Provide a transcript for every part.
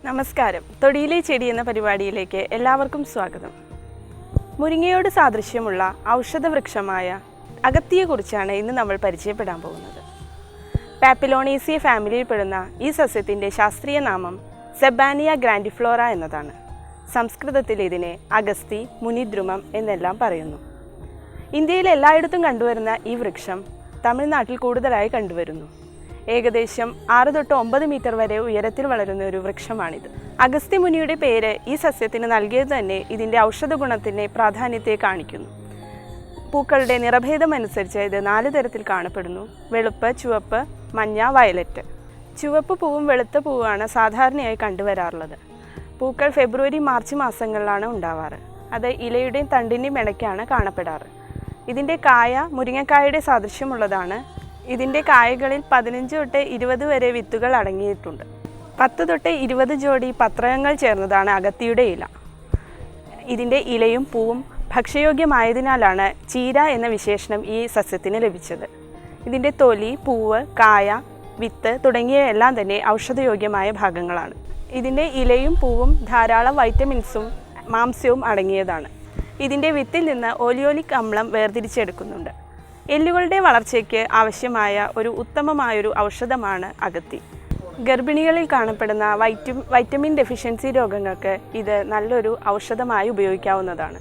നമസ്കാരം. തൊടിയിലെ ചെടി എന്ന പരിപാടിയിലേക്ക് എല്ലാവർക്കും സ്വാഗതം. മുരിങ്ങയോട് സാദൃശ്യമുള്ള ഔഷധവൃക്ഷമായ അഗത്തിയെക്കുറിച്ചാണ് ഇന്ന് നമ്മൾ പരിചയപ്പെടാൻ പോകുന്നത്. പാപ്പിലോണേസിയ ഫാമിലിയിൽപ്പെടുന്ന ഈ സസ്യത്തിൻ്റെ ശാസ്ത്രീയ നാമം സെബാനിയ ഗ്രാൻഡിഫ്ലോറ എന്നതാണ്. സംസ്കൃതത്തിൽ ഇതിനെ അഗസ്തി, മുനിദ്രുമം എന്നെല്ലാം പറയുന്നു. ഇന്ത്യയിൽ എല്ലായിടത്തും കണ്ടുവരുന്ന ഈ വൃക്ഷം തമിഴ്നാട്ടിൽ കൂടുതലായി കണ്ടുവരുന്നു. ഏകദേശം 6 തൊട്ട് 9 മീറ്റർ വരെ ഉയരത്തിൽ വളരുന്ന ഒരു വൃക്ഷമാണിത്. അഗസ്ത്യ മുനിയുടെ പേര് ഈ സസ്യത്തിന് നൽകിയത് തന്നെ ഇതിൻ്റെ ഔഷധ ഗുണത്തിൻ്റെ പ്രാധാന്യത്തെ കാണിക്കുന്നു. പൂക്കളുടെ നിറഭേദമനുസരിച്ച് ഇത് 4 തരത്തിൽ കാണപ്പെടുന്നു: വെളുപ്പ്, ചുവപ്പ്, മഞ്ഞ, വയലറ്റ്. ചുവപ്പ് പൂവും വെളുത്ത പൂവാണ് സാധാരണയായി കണ്ടുവരാറുള്ളത്. പൂക്കൾ ഫെബ്രുവരി, മാർച്ച് മാസങ്ങളിലാണ് ഉണ്ടാവാറ്. അത് ഇലയുടെയും തണ്ടിൻ്റെയും ഇടയ്ക്കാണ് കാണപ്പെടാറ്. ഇതിൻ്റെ കായ മുരിങ്ങക്കായയുടെ സാദൃശ്യമുള്ളതാണ്. ഇതിൻ്റെ കായകളിൽ 15 തൊട്ട് 20 വരെ വിത്തുകൾ അടങ്ങിയിട്ടുണ്ട്. 10 തൊട്ട് 20 ജോഡി പത്രകങ്ങൾ ചേർന്നതാണ് അഗത്തിയുടെ ഇല. ഇതിൻ്റെ ഇലയും പൂവും ഭക്ഷ്യയോഗ്യമായതിനാലാണ് ചീര എന്ന വിശേഷണം ഈ സസ്യത്തിന് ലഭിച്ചത്. ഇതിൻ്റെ തൊലി, പൂവ്, കായ, വിത്ത് തുടങ്ങിയവയെല്ലാം തന്നെ ഔഷധയോഗ്യമായ ഭാഗങ്ങളാണ്. ഇതിൻ്റെ ഇലയും പൂവും ധാരാളം വൈറ്റമിൻസും മാംസ്യവും അടങ്ങിയതാണ്. ഇതിൻ്റെ വിത്തിൽ നിന്ന് ഓലിയോലിക് അമ്ലം വേർതിരിച്ചെടുക്കുന്നുണ്ട്. എല്ലുകളുടെ വളർച്ചയ്ക്ക് ആവശ്യമായ ഒരു ഉത്തമമായൊരു ഔഷധമാണ് അഗത്തി. ഗർഭിണികളിൽ കാണപ്പെടുന്ന വൈറ്റമിൻ ഡെഫിഷ്യൻസി രോഗങ്ങൾക്ക് ഇത് നല്ലൊരു ഔഷധമായി ഉപയോഗിക്കാവുന്നതാണ്.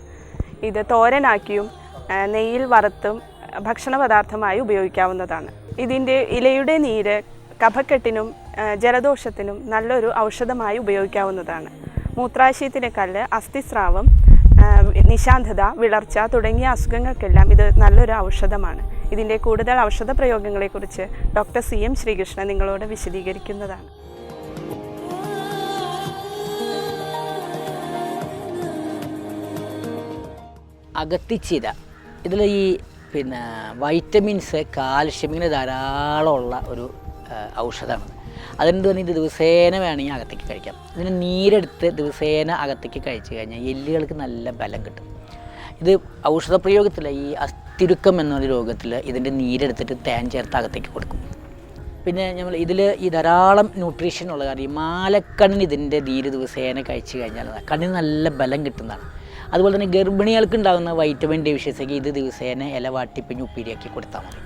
ഇത് തോരനാക്കിയും നെയ്യിൽ വറുത്തും ഭക്ഷണ പദാർത്ഥമായി ഉപയോഗിക്കാവുന്നതാണ്. ഇതിൻ്റെ ഇലയുടെ നീര് കഫക്കെട്ടിനും ജലദോഷത്തിനും നല്ലൊരു ഔഷധമായി ഉപയോഗിക്കാവുന്നതാണ്. മൂത്രാശയത്തിലെ കല്ല്, അസ്ഥിസ്രാവം, നിശാന്തത, വിളർച്ച തുടങ്ങിയ അസുഖങ്ങൾക്കെല്ലാം ഇത് നല്ലൊരു ഔഷധമാണ്. ഇതിൻ്റെ കൂടുതൽ ഔഷധ പ്രയോഗങ്ങളെക്കുറിച്ച് ഡോക്ടർ CM ശ്രീകൃഷ്ണൻ നിങ്ങളോട് വിശദീകരിക്കുന്നതാണ്. അഗത്തിച്ചീര ഇതിൽ ഈ വൈറ്റമിൻസ്, കാൽഷ്യം ഇങ്ങനെ ധാരാളമുള്ള ഒരു ഔഷധമാണ്. അതുകൊണ്ട് തന്നെ ഇത് ദിവസേന വേണമെങ്കിൽ അകത്തേക്ക് കഴിക്കാം. ഇതിന് നീരെടുത്ത് ദിവസേന അകത്തേക്ക് കഴിച്ചു കഴിഞ്ഞാൽ എല്ലുകൾക്ക് നല്ല ബലം കിട്ടും. ഇത് ഔഷധപ്രയോഗത്തിൽ ഈ അസ്ഥിരുക്കം എന്നൊരു രോഗത്തിൽ ഇതിൻ്റെ നീരെടുത്തിട്ട് തേൻ ചേർത്ത് അകത്തേക്ക് കൊടുക്കും. പിന്നെ നമ്മൾ ഇതിൽ ഈ ധാരാളം ന്യൂട്രീഷൻ ഉള്ള കാര്യം മാലക്കണ്ണിന് ഇതിൻ്റെ നീര് ദിവസേന കഴിച്ചു കഴിഞ്ഞാൽ കണ്ണിന് നല്ല ബലം കിട്ടുന്നതാണ്. അതുപോലെ തന്നെ ഗർഭിണികൾക്ക് ഉണ്ടാകുന്ന വൈറ്റമിൻ ഡെഫിഷ്യൻസിക്ക് ഇത് ദിവസേന ഇല വാട്ടിപ്പിഞ്ഞ് ഉപ്പേരിയാക്കി കൊടുത്താൽ മതി.